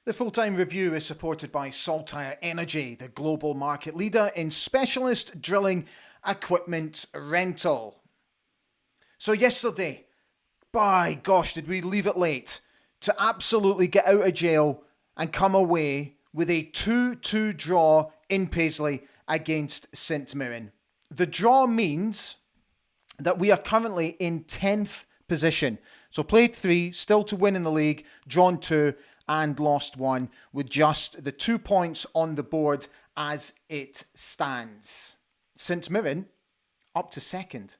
The full-time review is supported by Saltire Energy, the global market leader in specialist drilling equipment rental. So yesterday, by gosh, did we leave it late to absolutely get out of jail and come away with a 2-2 draw in Paisley against St Mirren. The draw means that we are currently in 10th position. So played 3, still to win in the league, drawn 2 and lost 1 with just the 2 points on the board as it stands. St Mirren up to 2nd.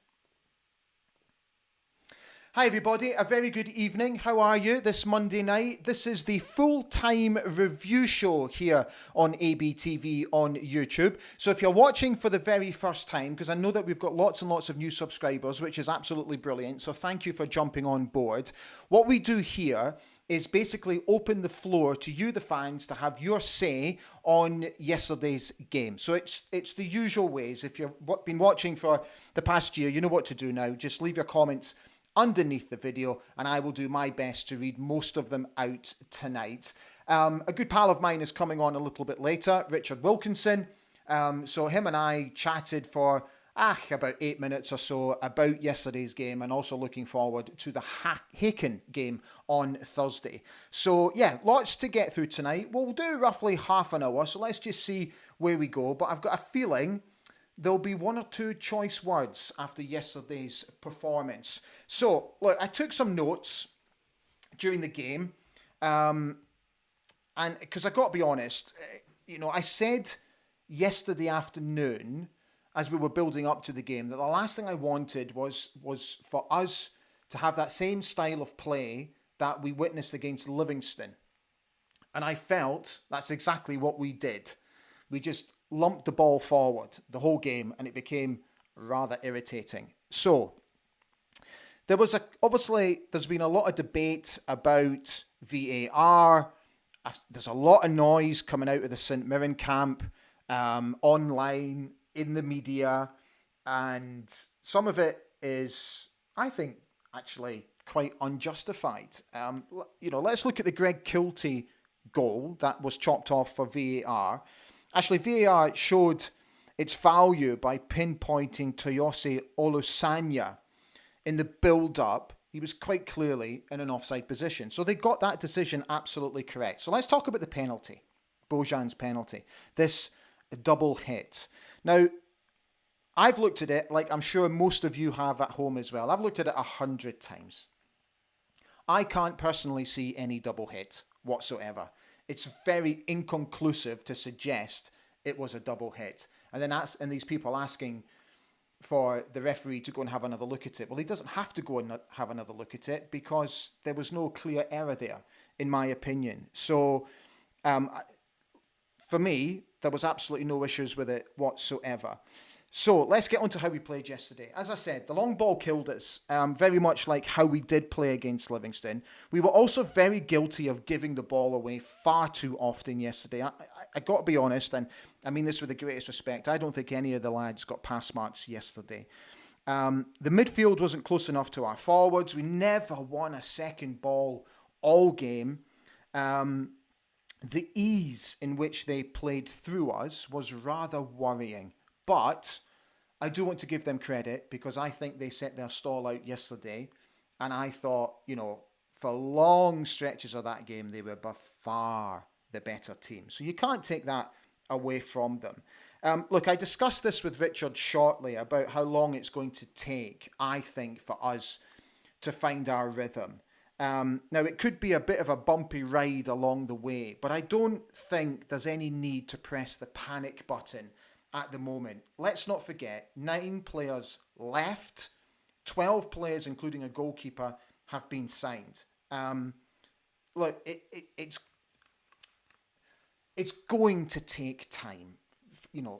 Hi everybody, a very good evening. How are you this Monday night? This is the full-time review show here on ABTV on YouTube. So if you're watching for the very first time, because I know that we've got lots and lots of new subscribers, which is absolutely brilliant, so thank you for jumping on board. What we do here is basically open the floor to you, the fans, to have your say on yesterday's game. So it's the usual ways. If you've been watching for the past year, you know what to do now. Just leave your comments underneath the video and I will do my best to read most of them out tonight. A good pal of mine is coming on a little bit later, Richard Wilkinson. So him and I chatted for about 8 minutes or so about yesterday's game and also looking forward to the Haken game on Thursday. So yeah, lots to get through tonight. We'll do roughly half an hour, so let's just see where we go. But I've got a feeling there'll be one or two choice words after yesterday's performance. So, look, I took some notes during the game. And because I got to be honest, I said yesterday afternoon, as we were building up to the game, that the last thing I wanted was for us to have that same style of play that we witnessed against Livingston. And I felt that's exactly what we did. We just lumped the ball forward the whole game and it became rather irritating. So obviously there's been a lot of debate about VAR. There's a lot of noise coming out of the St Mirren camp, online, in the media, and some of it is, I think, actually quite unjustified. Let's look at the Greg Kiltie goal that was chopped off for VAR. Actually, VAR showed its value by pinpointing Toyosi Olusanya in the build-up. He was quite clearly in an offside position. So they got that decision absolutely correct. So let's talk about the penalty, Bojan's penalty, this double hit. Now, I've looked at it like I'm sure most of you have at home as well. I've looked at it 100 times. I can't personally see any double hit whatsoever. It's very inconclusive to suggest it was a double hit. And then these people asking for the referee to go and have another look at it. Well, he doesn't have to go and have another look at it because there was no clear error there, in my opinion. So, for me, there was absolutely no issues with it whatsoever. So let's get on to how we played yesterday. As I said, the long ball killed us, very much like how we did play against Livingston. We were also very guilty of giving the ball away far too often yesterday. I got to be honest, and I mean this with the greatest respect, I don't think any of the lads got pass marks yesterday. The midfield wasn't close enough to our forwards. We never won a second ball all game. The ease in which they played through us was rather worrying. But I do want to give them credit because I think they set their stall out yesterday. And I thought, for long stretches of that game, they were by far the better team. So you can't take that away from them. Look, I discussed this with Richard shortly about how long it's going to take, I think, for us to find our rhythm. Now, it could be a bit of a bumpy ride along the way, but I don't think there's any need to press the panic button at the moment. Let's not forget, 9 players left, 12 players, including a goalkeeper, have been signed. Look, it's going to take time.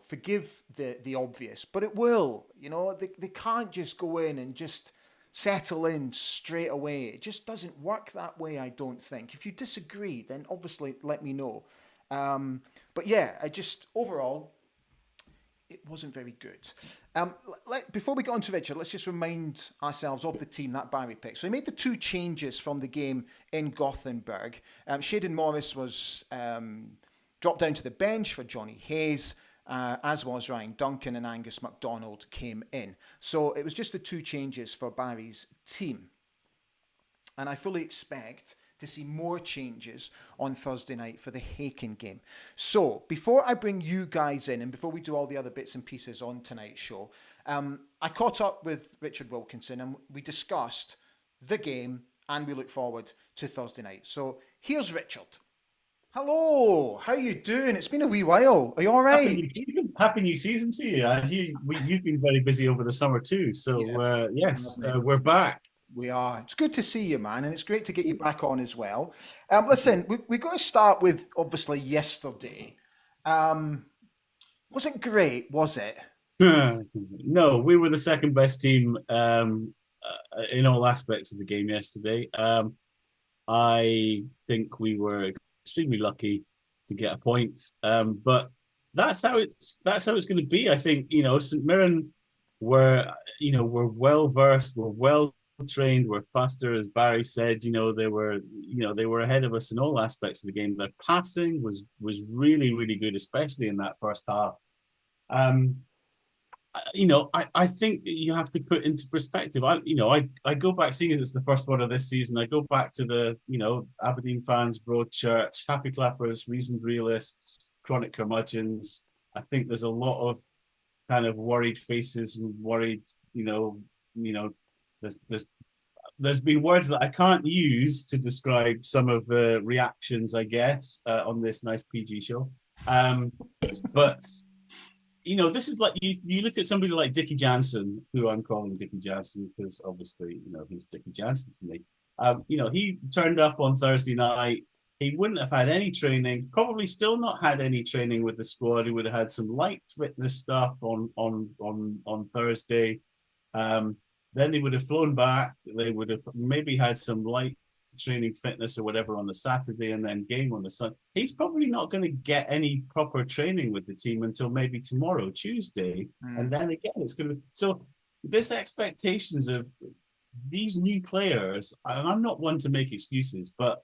Forgive the obvious, but it will. They can't just go in and just settle in straight away. It just doesn't work that way, I don't think. If you disagree, then obviously let me know. But yeah, overall, it wasn't very good. Before we get on to Richard, let's just remind ourselves of the team that Barry picked. So he made the two changes from the game in Gothenburg. Shaden Morris was dropped down to the bench for Johnny Hayes, as was Ryan Duncan, and Angus MacDonald came in. So it was just the two changes for Barry's team. And I fully expect to see more changes on Thursday night for the Haken game. So before I bring you guys in and before we do all the other bits and pieces on tonight's show, I caught up with Richard Wilkinson and we discussed the game and we look forward to Thursday night. So here's Richard. Hello, how you doing? It's been a wee while. Are you all right? Happy new season to you. You've been very busy over the summer too. So yes, we're back. We are. It's good to see you, man, and it's great to get you back on as well. Listen, we're going to start with obviously yesterday. Wasn't great, was it? No, we were the second best team in all aspects of the game yesterday. I think we were extremely lucky to get a point, but that's how it's going to be. I think St Mirren we're well versed, we're well trained, we're faster, as Barry said. They were ahead of us in all aspects of the game. Their passing was really really good, especially in that first half. I think you have to put into perspective. I go back, seeing as it's the first one of this season, I go back to the Aberdeen fans, Broadchurch, happy clappers, reasoned realists, chronic curmudgeons. I think there's a lot of kind of worried faces and worried, there's been words that I can't use to describe some of the reactions, I guess, on this nice PG show. But this is like you look at somebody like Dickie Jansen, who I'm calling Dickie Jansen because obviously, he's Dickie Jansen to me. He turned up on Thursday night. He wouldn't have had any training, probably still not had any training with the squad. He would have had some light fitness stuff on Thursday. Then they would have flown back. They would have maybe had some light training fitness or whatever on the Saturday and then game on the Sunday. He's probably not going to get any proper training with the team until maybe tomorrow, Tuesday. And then again, it's going to be... So this expectations of these new players, and I'm not one to make excuses, but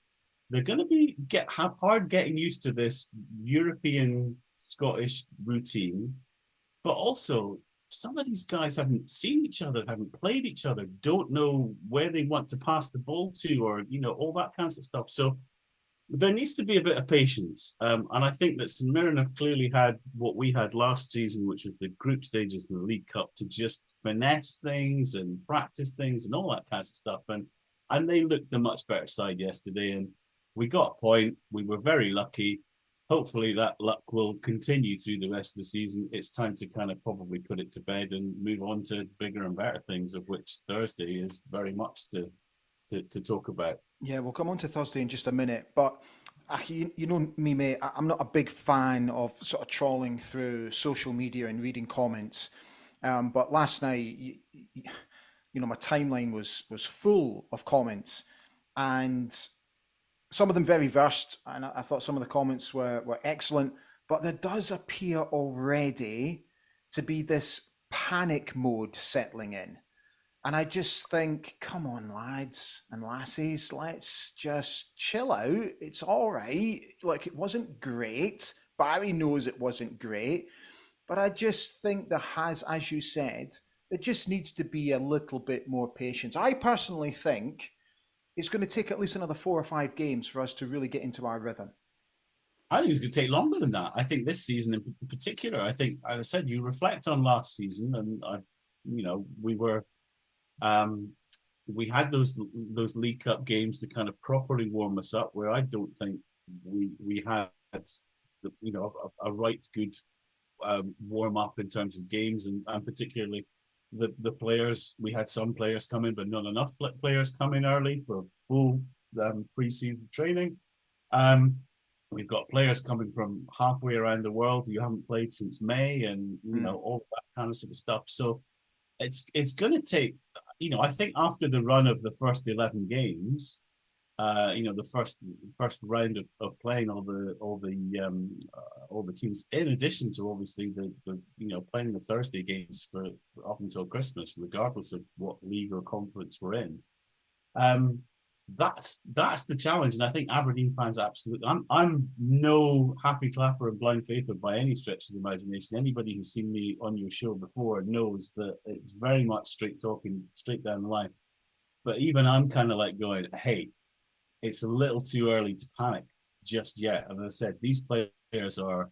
they're going to have hard getting used to this European Scottish routine, but also some of these guys haven't seen each other, haven't played each other, don't know where they want to pass the ball to, or all that kinds of stuff. So there needs to be a bit of patience, and I think that St Mirren have clearly had what we had last season, which was the group stages in the League Cup, to just finesse things and practice things and all that kind of stuff, and they looked the much better side yesterday, and we got a point. We were very lucky. Hopefully that luck will continue through the rest of the season. It's time to kind of probably put it to bed and move on to bigger and better things, of which Thursday is very much to talk about. Yeah, we'll come on to Thursday in just a minute, but you know me, mate. I'm not a big fan of sort of trawling through social media and reading comments. But last night, my timeline was full of comments, and some of them very versed, and I thought some of the comments were excellent, but there does appear already to be this panic mode settling in. And I just think, come on, lads and lassies, let's just chill out. It's all right. Like, it wasn't great. Barry knows it wasn't great. But I just think there has, as you said, there just needs to be a little bit more patience. I personally think it's going to take at least another 4 or 5 games for us to really get into our rhythm. I think it's going to take longer than that. I think this season in particular, I think, as I said, you reflect on last season, and we had those League Cup games to kind of properly warm us up, where I don't think we had a right good warm up in terms of games, and particularly the players. We had some players come in, but not enough players come in early for full pre-season training. We've got players coming from halfway around the world who haven't played since May, and all that kind of sort of stuff. So it's going to take. I think after the run of the first 11 games, the first round of playing all the teams, in addition to obviously the playing the Thursday games for up until Christmas, regardless of what league or conference we're in. Um, that's the challenge, and I think Aberdeen fans absolutely. I'm no happy clapper and blind faither by any stretch of the imagination. Anybody who's seen me on your show before knows that it's very much straight talking, straight down the line. But even I'm kind of like going, hey, it's a little too early to panic just yet. And as I said, these players are,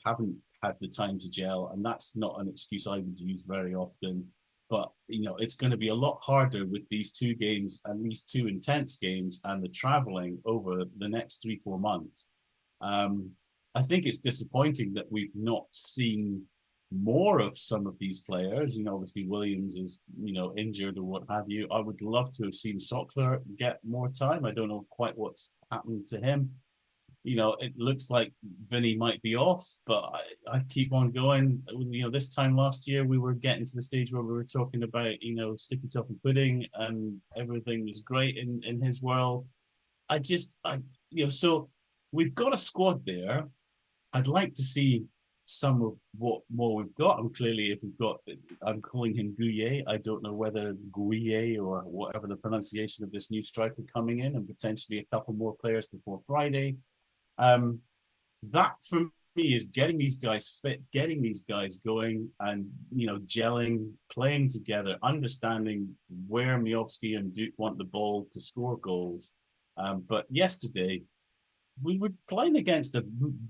haven't had the time to gel, and that's not an excuse I would use very often. But it's going to be a lot harder with these two games and these two intense games and the traveling over the next 3-4 months. I think it's disappointing that we've not seen more of some of these players. Obviously Williams is, injured or what have you. I would love to have seen Sockler get more time. I don't know quite what's happened to him. It looks like Vinny might be off, but I keep on going. This time last year, we were getting to the stage where we were talking about, sticky toffee pudding and everything was great in his world. So we've got a squad there. I'd like to see some of what more we've got. And clearly, if we've got, I'm calling him Gouye. I don't know whether Gouye or whatever the pronunciation of this new striker coming in, and potentially a couple more players before Friday. That for me is getting these guys fit, getting these guys going, and gelling, playing together, understanding where Miovski and Duke want the ball to score goals. But yesterday, we were playing against a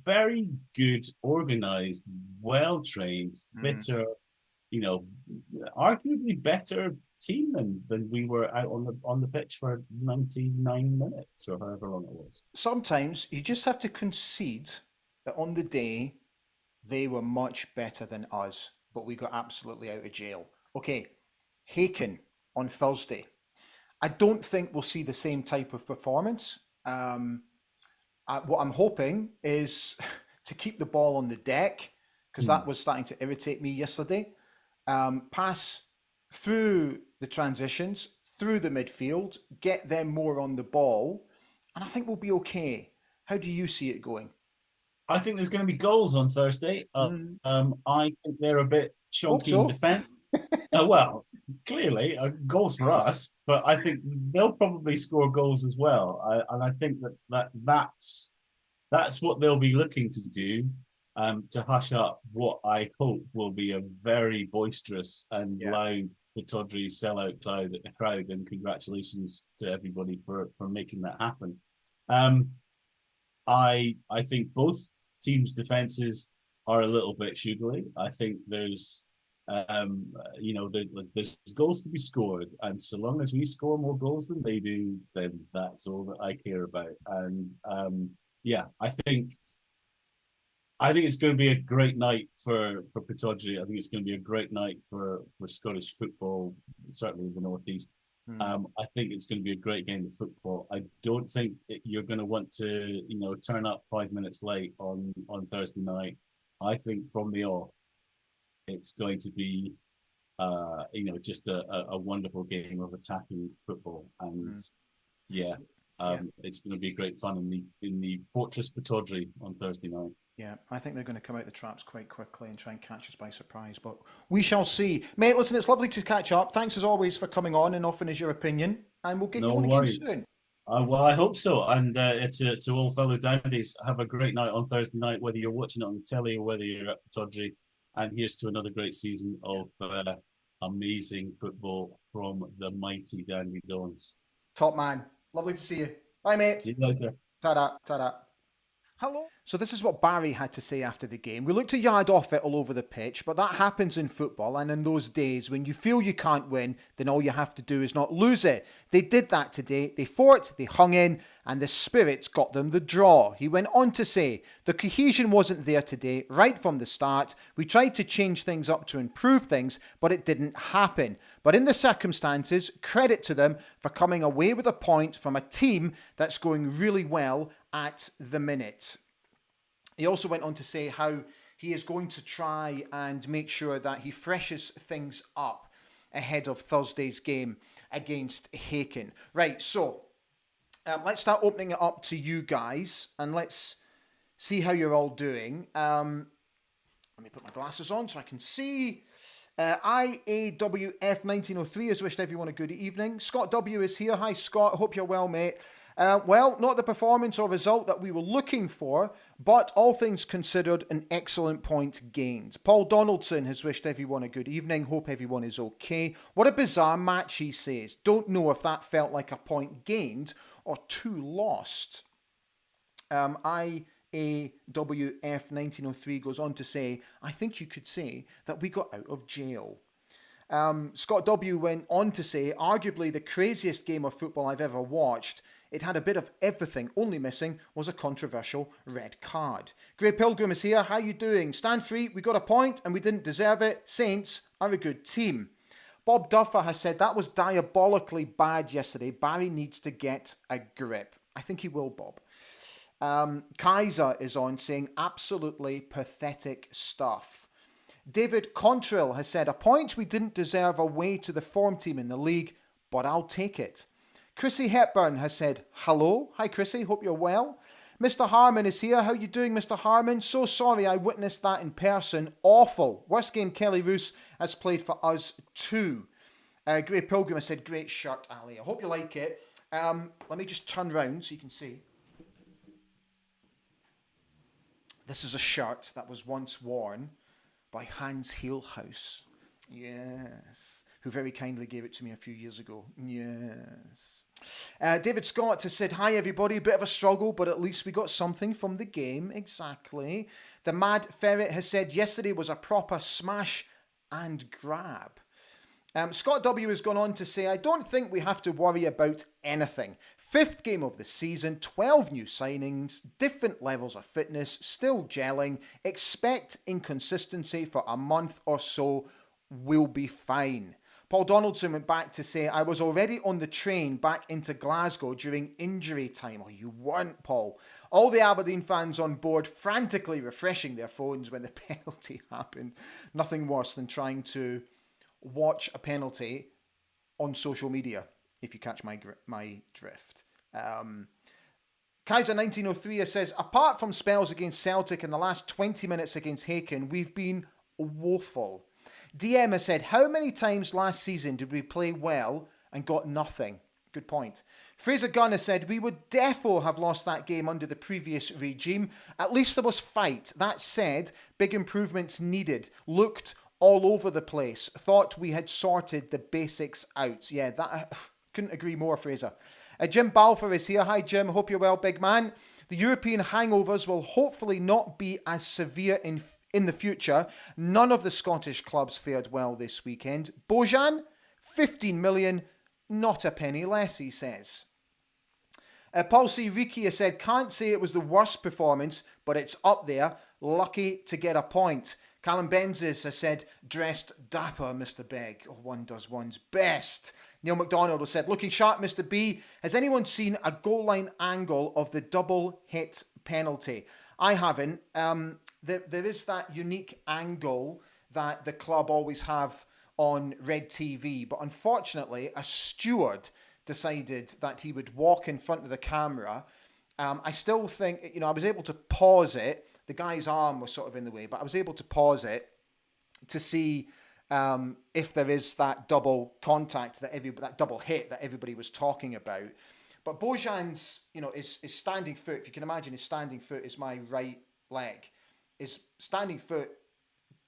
very good, organized, well-trained, fitter, arguably better team than we were out on the pitch for 99 minutes or however long it was. Sometimes you just have to concede that on the day they were much better than us, but we got absolutely out of jail. Okay, Haken on Thursday. I don't think we'll see the same type of performance. What I'm hoping is to keep the ball on the deck, because that was starting to irritate me yesterday. Pass through the transitions, through the midfield, get them more on the ball, and I think we'll be okay. How do you see it going? I think there's going to be goals on Thursday. I think they're a bit Hope chunky in so. defence. Well, clearly, goals for us, but I think they'll probably score goals as well. And I think that's what they'll be looking to do, to hush up what I hope will be a very boisterous and loud Pittodrie sellout crowd. And congratulations to everybody for making that happen. I think both teams' defenses are a little bit sugary. I think there's goals to be scored, and so long as we score more goals than they do, then that's all that I care about. And I think it's going to be a great night for Pittodrie. I think it's going to be a great night for Scottish football, certainly in the Northeast. I think it's going to be a great game of football. I don't think you're going to want to, turn up 5 minutes late on Thursday night. I think from the off, it's going to be, just a wonderful game of attacking football, and it's going to be great fun in the Fortress Pittodrie on Thursday night. Yeah, I think they're going to come out the traps quite quickly and try and catch us by surprise, but we shall see. Mate, listen, it's lovely to catch up. Thanks as always for coming on and offering us your opinion, and we'll get you on again soon. Well, I hope so. And to all fellow dandies, have a great night on Thursday night, whether you're watching it on the telly or whether you're at Pittodrie. And here's to another great season of amazing football from the mighty Dandy Dons. Top man. Lovely to see you. Bye, mate. See you later. Ta-da, ta-da. Hello. So this is what Barry had to say after the game. We looked a yard off it all over the pitch, but that happens in football, and in those days when you feel you can't win, then all you have to do is not lose it. They did that today. They fought, they hung in, and the spirits got them the draw. He went on to say, the cohesion wasn't there today right from the start. We tried to change things up to improve things, but it didn't happen. But in the circumstances, credit to them for coming away with a point from a team that's going really well at the minute. He also went on to say how he is going to try and make sure that he freshes things up ahead of Thursday's game against Haken. Right, so Let's start opening it up to you guys, and let's see how you're all doing. Let me put my glasses on so I can see. IAWF 1903 has wished everyone a good evening. Scott W is here. Hi, Scott. Hope you're well, mate. Well, not the performance or result that we were looking for, but all things considered, an excellent point gained. Paul Donaldson has wished everyone a good evening. Hope everyone is okay. What a bizarre match, he says. Don't know if that felt like a point gained or two lost. IAWF 1903 goes on to say, I think you could say that we got out of jail. Scott W went on to say, arguably the craziest game of football I've ever watched. It had a bit of everything, only missing was a controversial red card. Grey Pilgrim is here. How you doing? Stand free, we got a point and we didn't deserve it. Saints are a good team. Bob Duffer has said that was diabolically bad yesterday. Barry needs to get a grip. I think he will, Bob. Kaiser is on saying absolutely pathetic stuff. David Contrail has said a point we didn't deserve away to the form team in the league, but I'll take it. Chrissy Hepburn has said hello. Hi Chrissy, hope you're well. Mr. Harmon is here. How you doing, Mr. Harmon? So sorry I witnessed that in person. Awful. Worst game Kelly Roos has played for us too. Grey Pilgrim has said great shirt, Ali. I hope you like it. Let me just turn round so you can see. This is a shirt that was once worn by Hans Heelhouse. Yes. Who very kindly gave it to me a few years ago. Yes. David Scott has said, hi everybody, a bit of a struggle, but at least we got something from the game. Exactly. The Mad Ferret has said, yesterday was a proper smash and grab. Scott W has gone on to say, I don't think we have to worry about anything. 5th game of the season, 12 new signings, different levels of fitness, still gelling. Expect inconsistency for a month or so. We'll be fine. Paul Donaldson went back to say, I was already on the train back into Glasgow during injury time. Oh, you weren't, Paul. All the Aberdeen fans on board frantically refreshing their phones when the penalty happened. Nothing worse than trying to watch a penalty on social media, if you catch my drift. Kaiser 1903 says, apart from spells against Celtic in the last 20 minutes against Haken, we've been woeful. DM has said, how many times last season did we play well and got nothing? Good point. Fraser Gunn has said, we would defo have lost that game under the previous regime. At least there was fight. That said, big improvements needed. Looked all over the place. Thought we had sorted the basics out. Yeah, that couldn't agree more, Fraser. Jim Balfour is here. Hi, Jim. Hope you're well, big man. The European hangovers will hopefully not be as severe in the future. None of the Scottish clubs fared well this weekend. Bojan, 15 million, not a penny less, he says. Paul C. Ricci has said, can't say it was the worst performance, but it's up there. Lucky to get a point. Callum Benzis has said, dressed dapper, Mr. Begg. Oh, one does one's best. Neil McDonald has said, looking sharp, Mr. B. Has anyone seen a goal line angle of the double hit penalty? I haven't. There is that unique angle that the club always have on Red TV, but unfortunately, a steward decided that he would walk in front of the camera. I still think, I was able to pause it. The guy's arm was sort of in the way, but I was able to pause it to see if there is that double contact, that double hit that everybody was talking about. But Bojan's, his standing foot, if you can imagine, his standing foot is my right leg. His standing foot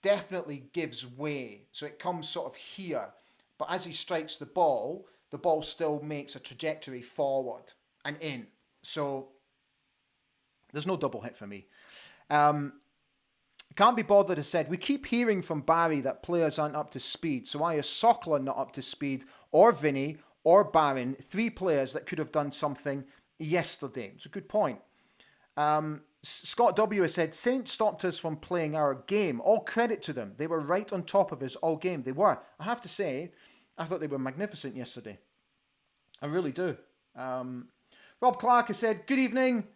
definitely gives way. So it comes sort of here. But as he strikes the ball still makes a trajectory forward and in. So there's no double hit for me. Can't be bothered has said, we keep hearing from Barry that players aren't up to speed. So why is Sockler not up to speed, or Vinny, or Barron? 3 players that could have done something yesterday. It's a good point. Scott W has said, Saints stopped us from playing our game. All credit to them. They were right on top of us all game. They were. I have to say, I thought they were magnificent yesterday. I really do. Rob Clark has said, good evening.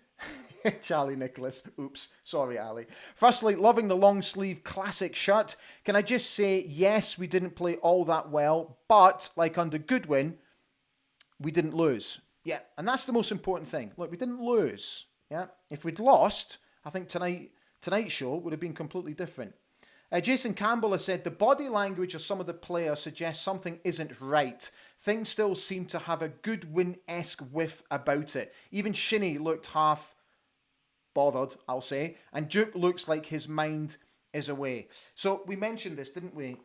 Charlie Nicholas. Oops. Sorry, Ali. Firstly, loving the long sleeve classic shirt. Can I just say, yes, we didn't play all that well, but like under Goodwin, we didn't lose. Yeah, and that's the most important thing. Look, we didn't lose. Yeah, if we'd lost, I think tonight's show would have been completely different. Jason Campbell has said the body language of some of the players suggests something isn't right. Things still seem to have a Goodwin-esque whiff about it. Even Shinnie looked half bothered, I'll say, and Duke looks like his mind is away. So we mentioned this, didn't we,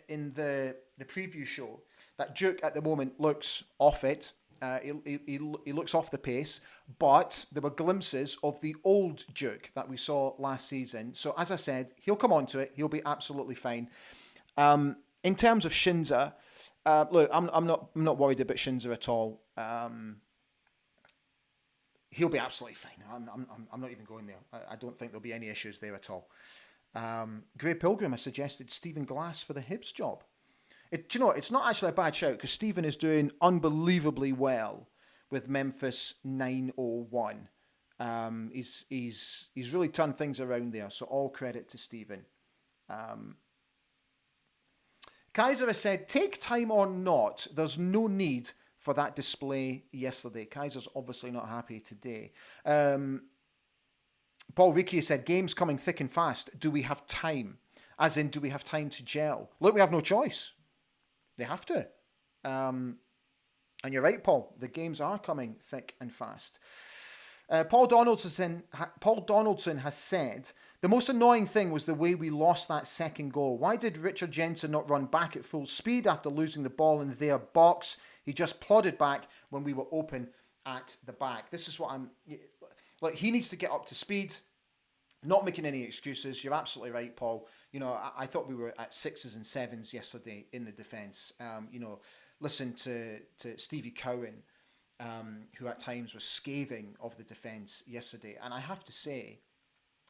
in the preview show, that Duke at the moment looks off it. He looks off the pace, but there were glimpses of the old Duke that we saw last season. So as I said, he'll come on to it. He'll be absolutely fine. In terms of Shinza, look, I'm not worried about Shinza at all. He'll be absolutely fine. I'm not even going there. I don't think there'll be any issues there at all. Gray Pilgrim has suggested Stephen Glass for the Hibs job. It's not actually a bad shout because Stephen is doing unbelievably well with Memphis 901. He's really turned things around there, so all credit to Stephen. Kaiser has said, take time or not, there's no need for that display yesterday. Kaiser's obviously not happy today. Paul Ricky said, games coming thick and fast. Do we have time? As in, do we have time to gel? Look, we have no choice. They have to. And you're right, Paul. The games are coming thick and fast. Paul Donaldson has said, the most annoying thing was the way we lost that second goal. Why did Richard Jensen not run back at full speed after losing the ball in their box? He just plodded back when we were open at the back. This is what like, he needs to get up to speed. Not making any excuses. You're absolutely right, Paul. I thought we were at 6s and 7s yesterday in the defence. Listen to Stevie Cowan, who at times was scathing of the defence yesterday. And I have to say,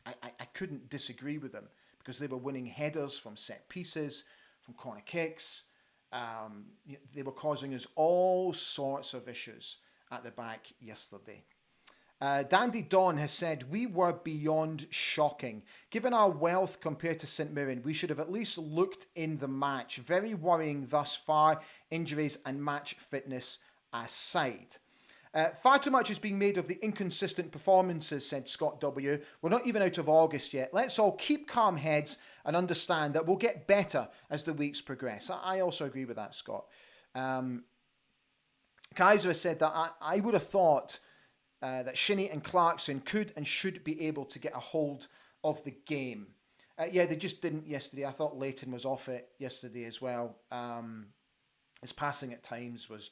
I couldn't disagree with them because they were winning headers from set pieces, from corner kicks. They were causing us all sorts of issues at the back yesterday. Dandy Don has said, we were beyond shocking. Given our wealth compared to St Mirren, we should have at least looked in the match. Very worrying thus far, injuries and match fitness aside. Far too much is being made of the inconsistent performances, said Scott W. We're not even out of August yet. Let's all keep calm heads and understand that we'll get better as the weeks progress. I also agree with that, Scott. Kaiser has said that I would have thought that Shinnie and Clarkson could and should be able to get a hold of the game. Yeah, they just didn't yesterday. I thought Leighton was off it yesterday as well. His passing at times was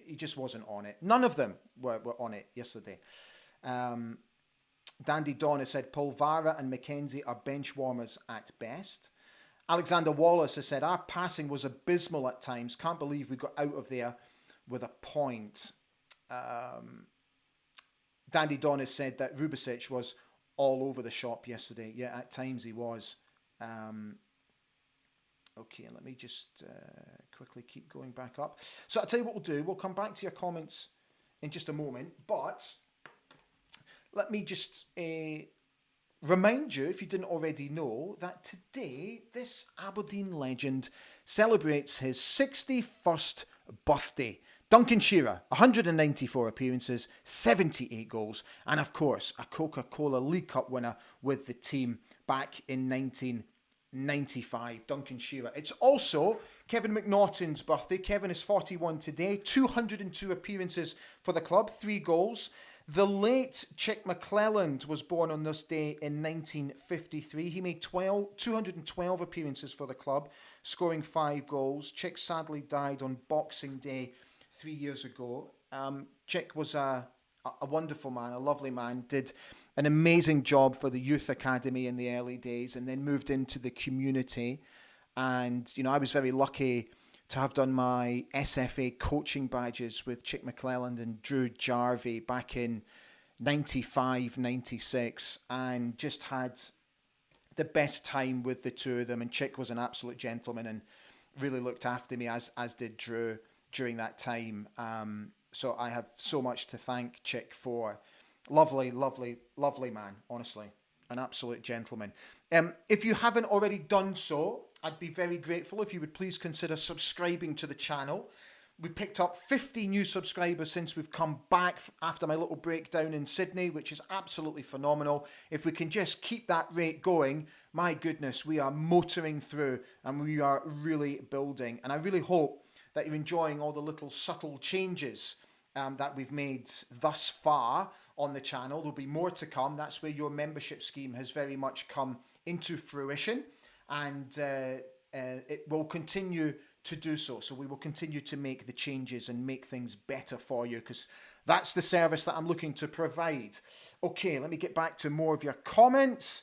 he just wasn't on it. None of them were on it yesterday. Dandy Dawn has said, Polvara and McKenzie are bench warmers at best. Alexander Wallace has said, our passing was abysmal at times. Can't believe we got out of there with a point. Dandy Don has said that Rubicic was all over the shop yesterday. Yeah, at times he was. Okay, let me just quickly keep going back up. So I'll tell you what we'll do. We'll come back to your comments in just a moment. But let me just remind you, if you didn't already know, that today this Aberdeen legend celebrates his 61st birthday. Duncan Shearer, 194 appearances, 78 goals, and of course, a Coca-Cola League Cup winner with the team back in 1995. Duncan Shearer. It's also Kevin McNaughton's birthday. Kevin is 41 today, 202 appearances for the club, 3 goals. The late Chick McClelland was born on this day in 1953. He made 212 appearances for the club, scoring 5 goals. Chick sadly died on Boxing Day 3 years ago. Chick was a wonderful man, a lovely man, did an amazing job for the youth academy in the early days and then moved into the community. And, I was very lucky to have done my SFA coaching badges with Chick McClelland and Drew Jarvie back in 95, 96 and just had the best time with the two of them. And Chick was an absolute gentleman and really looked after me, as did Drew, during that time. So I have so much to thank Chick for. Lovely, lovely, lovely man, honestly. An absolute gentleman. If you haven't already done so, I'd be very grateful if you would please consider subscribing to the channel. We picked up 50 new subscribers since we've come back after my little breakdown in Sydney, which is absolutely phenomenal. If we can just keep that rate going, my goodness, we are motoring through and we are really building. And I really hope that you're enjoying all the little subtle changes that we've made thus far on the channel. There'll be more to come. That's where your membership scheme has very much come into fruition, and it will continue to do so. So we will continue to make the changes and make things better for you, because that's the service that I'm looking to provide. Okay, let me get back to more of your comments.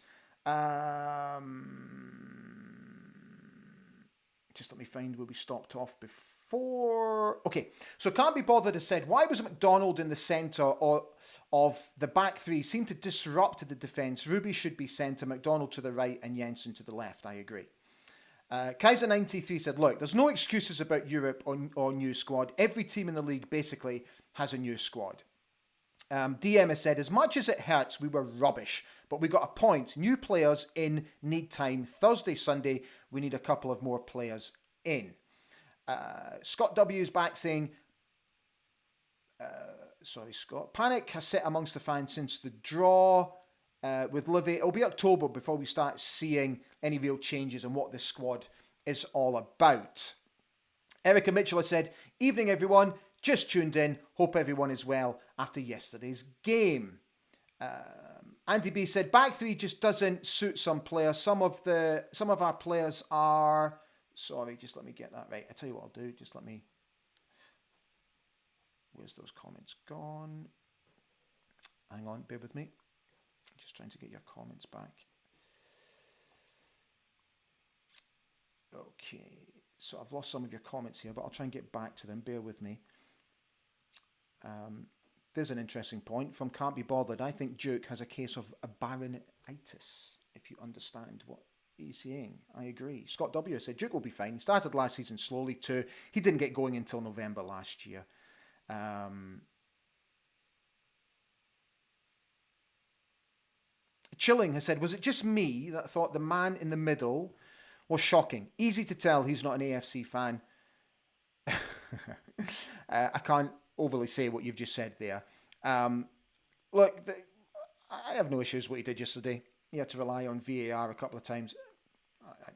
Just let me find where we stopped off before. Okay, so Can't Be Bothered has said, why was McDonald in the centre of the back three? Seemed to disrupt the defence. Ruby should be centre, McDonald to the right and Jensen to the left. I agree. Kaiser93 said, look, there's no excuses about Europe or new squad. Every team in the league basically has a new squad. DM has said, as much as it hurts, we were rubbish, but we got a point. New players in, need time. Thursday, Sunday, we need a couple of more players in. Scott W is back saying, sorry, Scott. Panic has set amongst the fans since the draw with Livy. It'll be October before we start seeing any real changes in what this squad is all about. Erica Mitchell has said, evening everyone, just tuned in. Hope everyone is well after yesterday's game. Andy B said, back three just doesn't suit some players. Some of our players are... Sorry, just let me get that right. I'll tell you what I'll do. Just let me... Where's those comments gone? Hang on, bear with me. Just trying to get your comments back. Okay, so I've lost some of your comments here, but I'll try and get back to them. Bear with me. There's an interesting point from Can't Be Bothered. I think Duke has a case of a baronitis, if you understand what he's saying. I agree. Scott W said, Duke will be fine. He started last season slowly too. He didn't get going until November last year. Chilling has said, was it just me that thought the man in the middle was shocking? Easy to tell he's not an AFC fan. I can't overly say what you've just said there. Look, I have no issues with what he did yesterday. He had to rely on VAR a couple of times.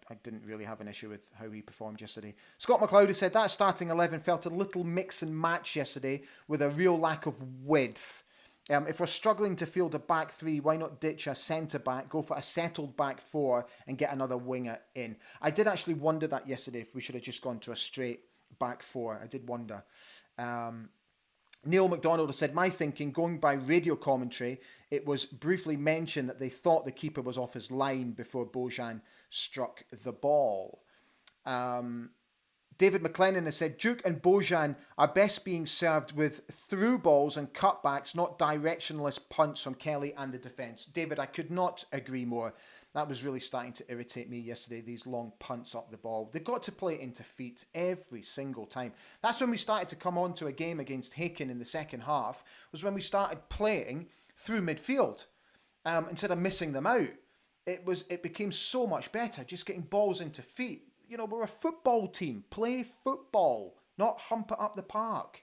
I didn't really have an issue with how he performed yesterday. Scott McLeod has said that starting 11 felt a little mix and match yesterday with a real lack of width. If we're struggling to field a back three, why not ditch a centre back, go for a settled back four and get another winger in? I did actually wonder that yesterday, if we should have just gone to a straight back four. I did wonder. Neil McDonald has said, my thinking, going by radio commentary, it was briefly mentioned that they thought the keeper was off his line before Bojan struck the ball. David McLennan has said, Duke and Bojan are best being served with through balls and cutbacks, not directionless punts from Kelly and the defence. David, I could not agree more. That was really starting to irritate me yesterday, these long punts up the ball. They've got to play it into feet every single time. That's when we started to come on to a game against Haken in the second half, was when we started playing through midfield instead of missing them out. It became so much better, just getting balls into feet. You know, we're a football team. Play football, not hump it up the park.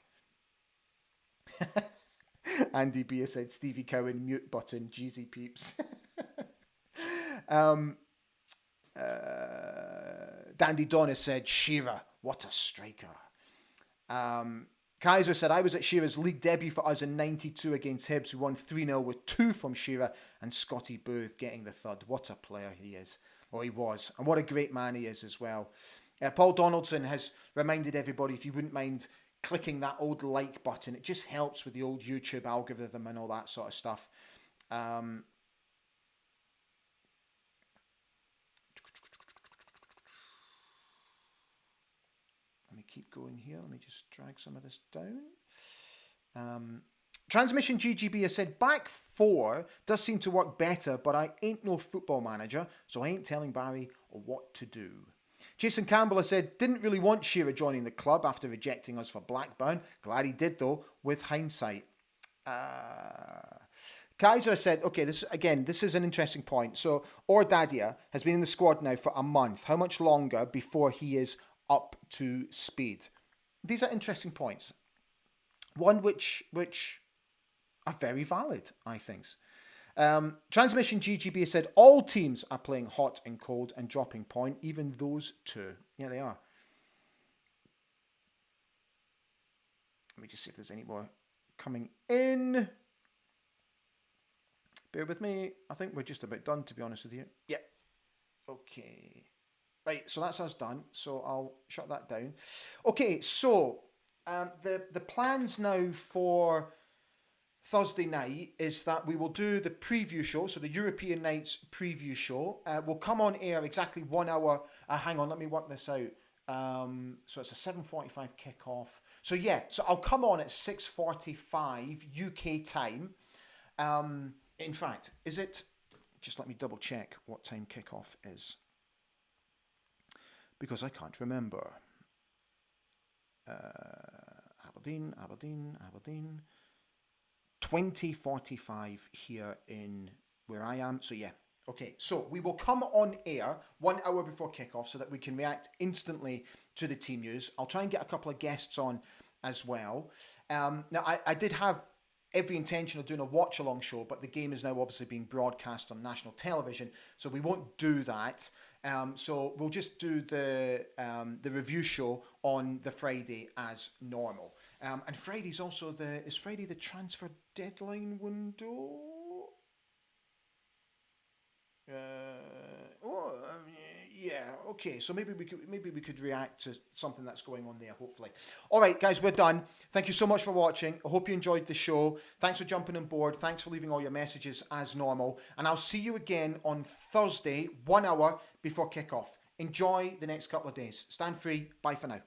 Andy B said, Stevie Cowan, mute button, Jeezy peeps. Dandy Donna said, Shearer, what a striker. Kaiser said, I was at Shearer's league debut for us in 92 against Hibs. We won 3-0 with 2 from Shearer and Scotty Booth getting the third. What a player he is. Or he was. And what a great man he is as well. Paul Donaldson has reminded everybody, if you wouldn't mind clicking that old like button, it just helps with the old YouTube algorithm and all that sort of stuff. Let me keep going here. Let me just drag some of this down. Transmission GGB has said, back four does seem to work better, but I ain't no football manager, so I ain't telling Barry what to do. Jason Campbell has said, didn't really want Shearer joining the club after rejecting us for Blackburn. Glad he did, though, with hindsight. Kaiser said, okay, this is an interesting point. So, Ordadia has been in the squad now for a month. How much longer before he is up to speed? these are interesting points. One which are very valid, I think. Transmission GGB said all teams are playing hot and cold and dropping point, even those two. Yeah, they are. Let me just see if there's any more coming in. Bear with me. I think we're just about done, to be honest with you. Yeah. Okay. Right, so that's us done. So I'll shut that down. Okay, so the plans now for Thursday night is that we will do the preview show, so the European Nights preview show. We'll come on air exactly 1 hour. Hang on, let me work this out. So it's a 7:45 kickoff. So yeah, so I'll come on at 6:45 UK time. In fact, is it? Just let me double check what time kickoff is, because I can't remember. Aberdeen. 20:45 here in where I am. So yeah, okay. So we will come on air 1 hour before kickoff so that we can react instantly to the team news. I'll try and get a couple of guests on as well. Now I did have every intention of doing a watch along show, but the game is now obviously being broadcast on national television, so we won't do that. So we'll just do the review show on the Friday as normal. And Friday's also is Friday the transfer deadline window? Yeah, okay. So maybe we could react to something that's going on there, hopefully. All right, guys, we're done. Thank you so much for watching. I hope you enjoyed the show. Thanks for jumping on board. Thanks for leaving all your messages as normal. And I'll see you again on Thursday, 1 hour before kickoff. Enjoy the next couple of days. Stand free. Bye for now.